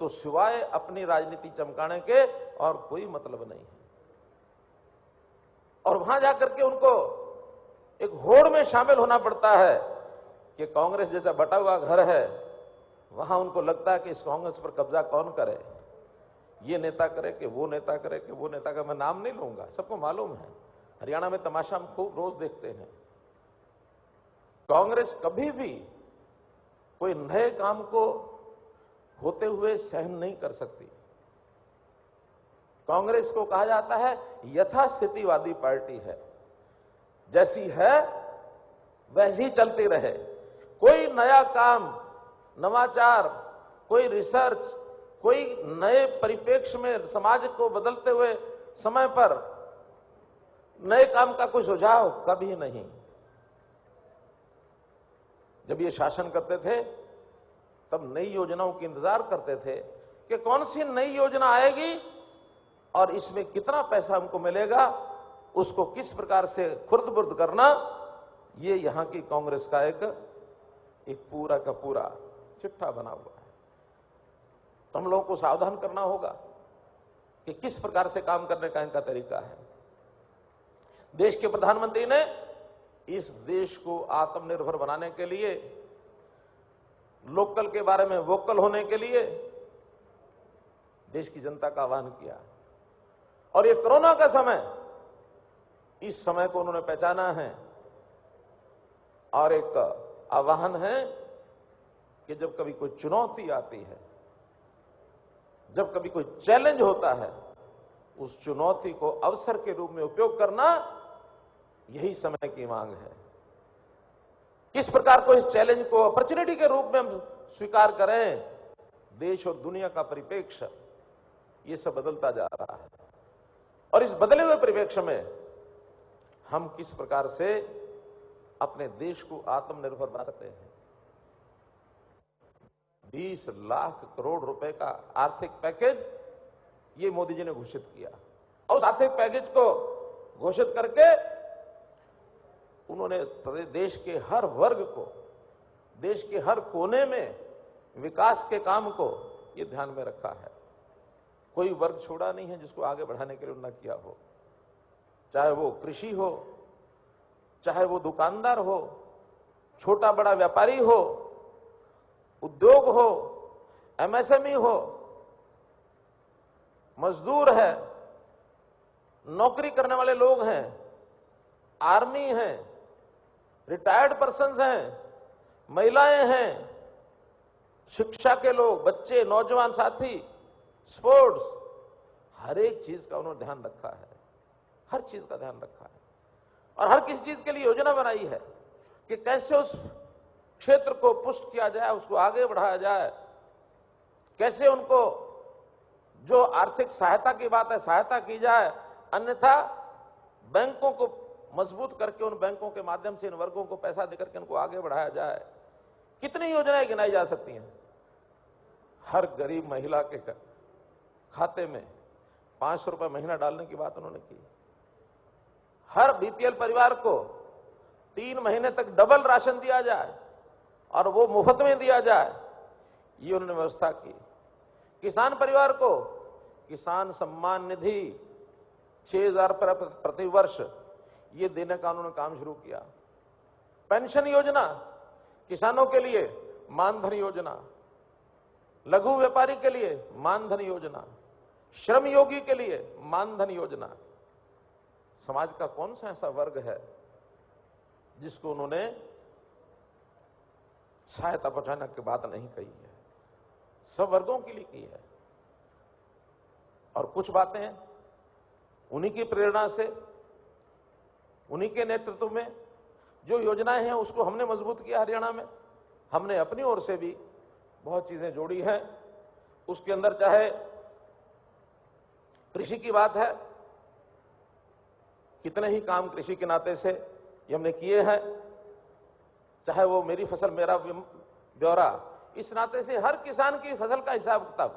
[SPEAKER 5] तो सिवाय अपनी राजनीति चमकाने के और कोई मतलब नहीं है। और वहां जाकर के उनको एक होड़ में शामिल होना पड़ता है कि कांग्रेस जैसा बटा हुआ घर है, वहां उनको लगता है कि इस कांग्रेस पर कब्जा कौन करे, ये नेता करे कि वो नेता करे कि वो नेता का, मैं नाम नहीं लूंगा, सबको मालूम है। हरियाणा में तमाशा हम खूब रोज देखते हैं। कांग्रेस कभी भी कोई नए काम को होते हुए सहन नहीं कर सकती। कांग्रेस को कहा जाता है यथास्थितिवादी पार्टी है, जैसी है वैसी चलती रहे। कोई नया काम, नवाचार, कोई रिसर्च, कोई नए परिप्रेक्ष्य में समाज को बदलते हुए समय पर नए काम का कोई सुझाव कभी नहीं। जब ये शासन करते थे तब नई योजनाओं की इंतजार करते थे कि कौन सी नई योजना आएगी और इसमें कितना पैसा हमको मिलेगा, उसको किस प्रकार से खुर्द-बुर्द करना, ये यहां की कांग्रेस का एक पूरा का पूरा चिट्ठा बना हुआ है। तो हम लोगों को सावधान करना होगा कि किस प्रकार से काम करने का इनका तरीका है। देश के प्रधानमंत्री ने इस देश को आत्मनिर्भर बनाने के लिए, लोकल के बारे में वोकल होने के लिए देश की जनता का आह्वान किया। और ये कोरोना का समय, इस समय को उन्होंने पहचाना है और एक आह्वान है कि जब कभी कोई चुनौती आती है, जब कभी कोई चैलेंज होता है, उस चुनौती को अवसर के रूप में उपयोग करना, यही समय की मांग है। किस प्रकार को इस चैलेंज को अपॉर्चुनिटी के रूप में हम स्वीकार करें, देश और दुनिया का परिप्रेक्ष्य ये सब बदलता जा रहा है। और इस बदले हुए परिप्रेक्ष्य में हम किस प्रकार से अपने देश को आत्मनिर्भर बना सकते हैं। 20 लाख करोड़ रुपए का आर्थिक पैकेज ये मोदी जी ने घोषित किया, और उस आर्थिक पैकेज को घोषित करके उन्होंने देश के हर वर्ग को, देश के हर कोने में विकास के काम को ये ध्यान में रखा है। कोई वर्ग छोड़ा नहीं है जिसको आगे बढ़ाने के लिए उन्होंने किया हो, चाहे वो कृषि हो, चाहे वो दुकानदार हो, छोटा बड़ा व्यापारी हो, उद्योग हो, एमएसएमई हो, मजदूर है, नौकरी करने वाले लोग हैं, आर्मी हैं, रिटायर्ड पर्सन्स हैं, महिलाएं हैं, शिक्षा के लोग, बच्चे, नौजवान साथी, स्पोर्ट्स, हर एक चीज का उन्होंने ध्यान रखा है, हर चीज का ध्यान रखा है। और हर किसी चीज के लिए योजना बनाई है कि कैसे उस क्षेत्र को पुष्ट किया जाए, उसको आगे बढ़ाया जाए, कैसे उनको जो आर्थिक सहायता की बात है सहायता की जाए, अन्यथा बैंकों को मजबूत करके उन बैंकों के माध्यम से इन वर्गों को पैसा देकर के उनको आगे बढ़ाया जाए। कितनी योजनाएं गिनाई जा सकती हैं। हर गरीब महिला के खाते में 500 रुपए महीना डालने की बात उन्होंने की। हर बीपीएल परिवार को 3 महीने तक डबल राशन दिया जाए और वो मुफ्त में दिया जाए, ये उन्होंने व्यवस्था की। किसान परिवार को किसान सम्मान निधि 6,000 प्रति वर्ष ये देने का उन्होंने काम शुरू किया। पेंशन योजना किसानों के लिए, मानधन योजना, लघु व्यापारी के लिए मानधन योजना, श्रम योगी के लिए मानधन योजना। समाज का कौन सा ऐसा वर्ग है जिसको उन्होंने सहायता पहुंचाने की बात नहीं कही है। सब वर्गों के लिए की है। और कुछ बातें उन्हीं की प्रेरणा से, उन्हीं के नेतृत्व में जो योजनाएं हैं उसको हमने मजबूत किया। हरियाणा में हमने अपनी ओर से भी बहुत चीजें जोड़ी हैं। उसके अंदर चाहे कृषि की बात है, कितने ही काम कृषि के नाते से ये हमने किए हैं, चाहे वो मेरी फसल मेरा ब्यौरा, इस नाते से हर किसान की फसल का हिसाब किताब,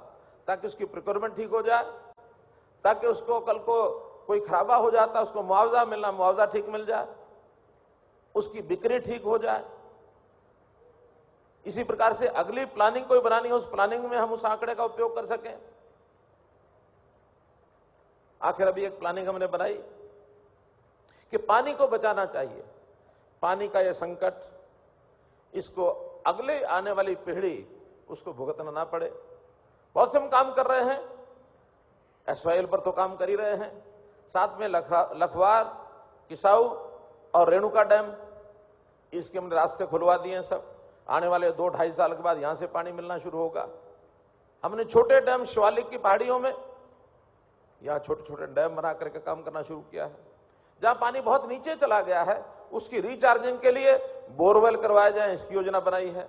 [SPEAKER 5] ताकि उसकी प्रोक्योरमेंट ठीक हो जाए, ताकि उसको कल को कोई खराबा हो जाता उसको मुआवजा मिलना, मुआवजा ठीक मिल जाए, उसकी बिक्री ठीक हो जाए। इसी प्रकार से अगली प्लानिंग कोई बनानी हो, उस प्लानिंग में हम उस आंकड़े का उपयोग कर सकें। आखिर अभी एक प्लानिंग हमने बनाई कि पानी को बचाना चाहिए। पानी का यह संकट, इसको अगले आने वाली पीढ़ी उसको भुगतना ना पड़े। बहुत से हम काम कर रहे हैं, SYL पर तो काम कर ही रहे हैं, साथ में लखवार, किसाऊ और रेणुका डैम, इसके हमने रास्ते खुलवा दिए हैं। सब आने वाले 2-2.5 साल के बाद यहां से पानी मिलना शुरू होगा। हमने छोटे डैम शिवालिक की पहाड़ियों में यहां छोटे छोटे डैम बना करके काम करना शुरू किया है। जहां पानी बहुत नीचे चला गया है उसकी रिचार्जिंग के लिए बोरवेल करवाए जाए, इसकी योजना बनाई है।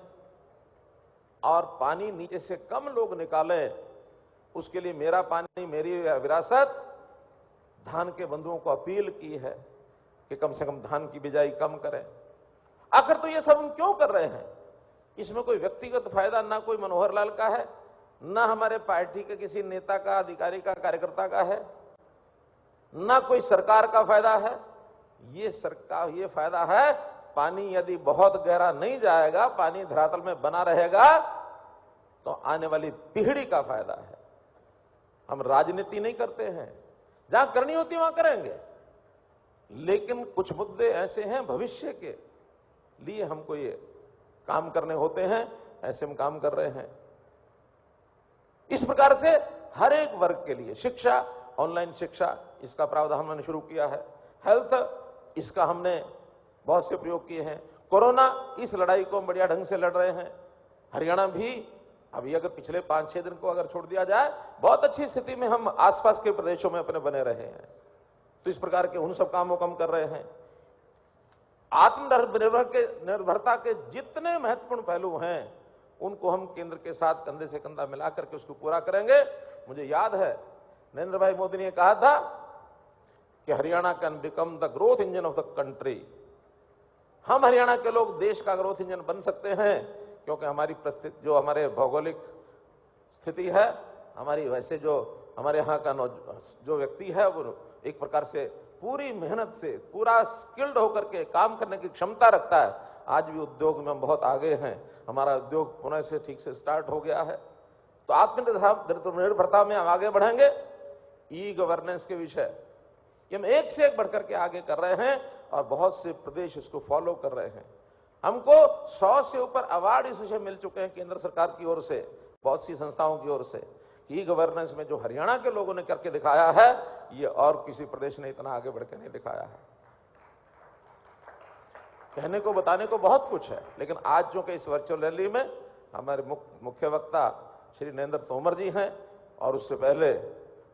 [SPEAKER 5] और पानी नीचे से कम लोग निकालें, उसके लिए मेरा पानी मेरी विरासत धान के बंधुओं को अपील की है कि कम से कम धान की बिजाई कम करें। आखिर तो ये सब हम क्यों कर रहे हैं? इसमें कोई व्यक्तिगत फायदा ना कोई मनोहर लाल का है, ना हमारे पार्टी के किसी नेता का, अधिकारी का, कार्यकर्ता का है, ना कोई सरकार का फायदा है। ये फायदा है, पानी यदि बहुत गहरा नहीं जाएगा, पानी धरातल में बना रहेगा, तो आने वाली पीढ़ी का फायदा है। हम राजनीति नहीं करते हैं, जहां करनी होती वहां करेंगे, लेकिन कुछ मुद्दे ऐसे हैं भविष्य के लिए हमको ये काम करने होते हैं, ऐसे हम काम कर रहे हैं। इस प्रकार से हर एक वर्ग के लिए शिक्षा, ऑनलाइन शिक्षा, इसका प्रावधान हमने शुरू किया है। हेल्थ, इसका हमने बहुत से प्रयोग किए हैं। कोरोना, इस लड़ाई को हम बढ़िया ढंग से लड़ रहे हैं। हरियाणा भी अभी अगर पिछले 5-6 दिन को अगर छोड़ दिया जाए, बहुत अच्छी स्थिति में हम आसपास के प्रदेशों में अपने बने रहे हैं। तो इस प्रकार के उन सब कामों को हम कर रहे हैं। आत्मनिर्भरता के जितने महत्वपूर्ण पहलू हैं उनको हम केंद्र के साथ कंधे से कंधा मिला करके उसको पूरा करेंगे। मुझे याद है नरेंद्र भाई मोदी ने कहा था कि Haryana can become the growth engine of the country. हम हरियाणा के लोग देश का ग्रोथ इंजन बन सकते हैं, क्योंकि हमारी परिस्थिति, जो हमारे भौगोलिक स्थिति है, हमारी वैसे जो हमारे यहाँ का जो व्यक्ति है वो एक प्रकार से पूरी मेहनत से, पूरा स्किल्ड होकर के काम करने की क्षमता रखता है। आज भी उद्योग में हम बहुत आगे हैं, हमारा उद्योग पुणे से ठीक से स्टार्ट हो गया है। तो आत्मनिर्भरता में हम आगे बढ़ेंगे। ई गवर्नेंस के विषय ये हम एक से एक बढ़कर के आगे कर रहे हैं और बहुत से प्रदेश इसको फॉलो कर रहे हैं। हमको 100 से ऊपर अवार्ड इस विषय मिल चुके हैं केंद्र सरकार की ओर से, बहुत सी संस्थाओं की ओर से। ई गवर्नेंस में जो हरियाणा के लोगों ने करके दिखाया है, ये और किसी प्रदेश ने इतना आगे बढ़ के नहीं दिखाया है। कहने को बताने को बहुत कुछ है, लेकिन आज जो कि इस वर्चुअल रैली में हमारे मुख्य वक्ता श्री नरेंद्र तोमर जी हैं और उससे पहले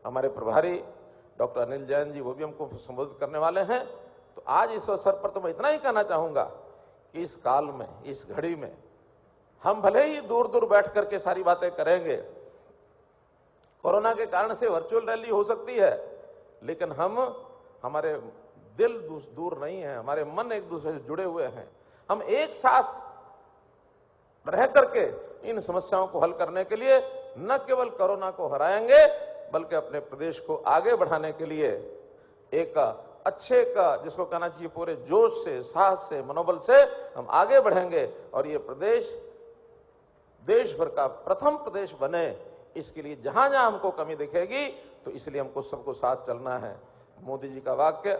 [SPEAKER 5] हमारे प्रभारी डॉक्टर अनिल जैन जी, वो भी हमको संबोधित करने वाले हैं। तो आज इस अवसर पर तो मैं इतना ही कहना चाहूंगा कि इस काल में, इस घड़ी में हम भले ही दूर दूर बैठ करके सारी बातें करेंगे, कोरोना के कारण से वर्चुअल रैली हो सकती है, लेकिन हमारे दिल दूर नहीं है, हमारे मन एक दूसरे से जुड़े हुए हैं। हम एक साथ रह करके इन समस्याओं को हल करने के लिए न केवल कोरोना को हराएंगे, बल्कि अपने प्रदेश को आगे बढ़ाने के लिए एक अच्छे का, जिसको कहना चाहिए, पूरे जोश से, साहस से, मनोबल से हम आगे बढ़ेंगे और ये प्रदेश देश भर का प्रथम प्रदेश बने। इसके लिए जहां जहां हमको कमी दिखेगी, तो इसलिए हमको सबको साथ चलना है। मोदी जी का वाक्य,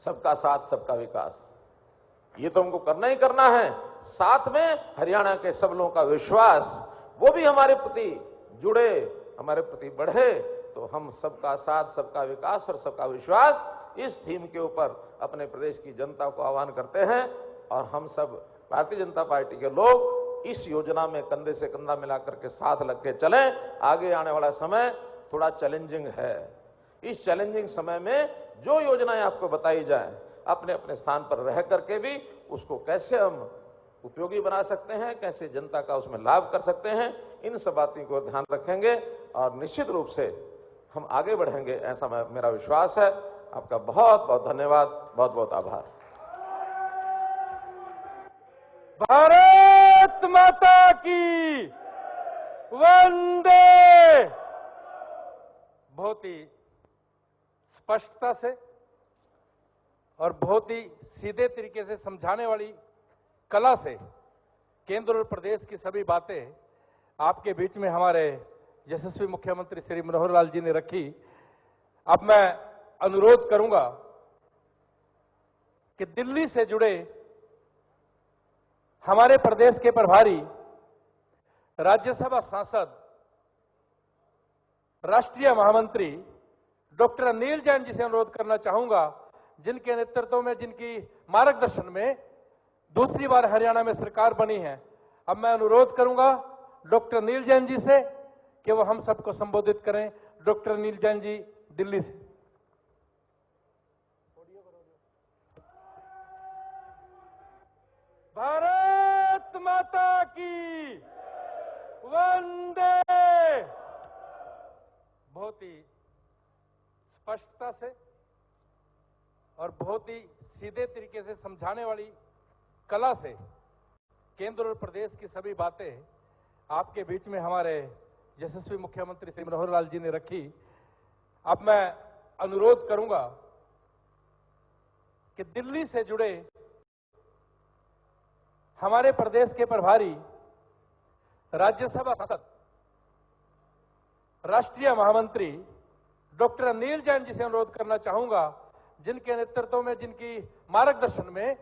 [SPEAKER 5] सबका साथ सबका विकास, ये तो हमको करना ही करना है। साथ में हरियाणा के सब लोगों का विश्वास, वो भी हमारे प्रति जुड़े, हमारे प्रति बढ़े। तो हम सबका साथ सबका विकास और सबका विश्वास, इस थीम के ऊपर अपने प्रदेश की जनता को आह्वान करते हैं और हम सब भारतीय जनता पार्टी के लोग इस योजना में कंधे से कंधा मिलाकर के साथ लग के चलें। आगे आने वाला समय थोड़ा चैलेंजिंग है। इस चैलेंजिंग समय में जो योजनाएं आपको बताई जाए, अपने अपने स्थान पर रह करके भी उसको कैसे हम उपयोगी बना सकते हैं, कैसे जनता का उसमें लाभ कर सकते हैं, इन सब बातों को ध्यान रखेंगे और निश्चित रूप से हम आगे बढ़ेंगे, ऐसा मेरा विश्वास है। आपका बहुत बहुत धन्यवाद, बहुत बहुत आभार।
[SPEAKER 6] भारत माता की वंदे। बहुत ही स्पष्टता से और बहुत ही सीधे तरीके से समझाने वाली कला से केंद्र और प्रदेश की सभी बातें आपके बीच में हमारे यशस्वी मुख्यमंत्री श्री मनोहर लाल जी ने रखी। अब मैं अनुरोध करूंगा कि दिल्ली से जुड़े हमारे प्रदेश के प्रभारी राज्यसभा सांसद राष्ट्रीय महामंत्री डॉक्टर अनिल जैन जी से अनुरोध करना चाहूंगा, जिनके नेतृत्व में, जिनकी मार्गदर्शन में दूसरी बार हरियाणा में सरकार बनी है। अब मैं अनुरोध करूंगा डॉक्टर अनिल जैन जी से कि वो हम सबको संबोधित करें। डॉक्टर अनिल जैन जी, दिल्ली से। भारत माता की वंदे। बहुत ही स्पष्टता से और बहुत ही सीधे तरीके से समझाने वाली कला से केंद्र और प्रदेश की सभी बातें आपके बीच में हमारे यशस्वी मुख्यमंत्री श्री मनोहर लाल जी ने रखी। अब मैं अनुरोध करूंगा कि दिल्ली से जुड़े हमारे प्रदेश के प्रभारी राज्यसभा सांसद राष्ट्रीय महामंत्री डॉक्टर अनिल जैन जी से अनुरोध करना चाहूंगा, जिनके नेतृत्व में, जिनकी मार्गदर्शन में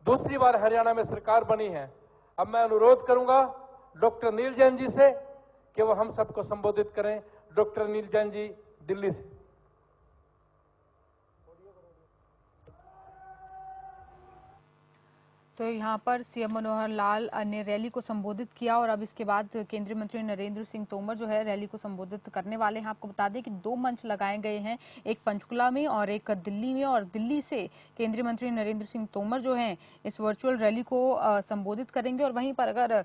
[SPEAKER 6] दूसरी बार हरियाणा में सरकार बनी है। अब मैं अनुरोध करूंगा डॉक्टर अनिल जैन जी से कि वो हम सबको संबोधित करें। डॉक्टर अनिल जैन जी, दिल्ली से।
[SPEAKER 1] तो यहाँ पर सीएम मनोहर लाल ने रैली को संबोधित किया और अब इसके बाद केंद्रीय मंत्री नरेंद्र सिंह तोमर जो है रैली को संबोधित करने वाले हैं। आपको बता दें कि 2 मंच लगाए गए हैं, एक पंचकुला में और एक दिल्ली में, और दिल्ली से केंद्रीय मंत्री नरेंद्र सिंह तोमर जो हैं इस वर्चुअल रैली को संबोधित करेंगे। और वहीं पर अगर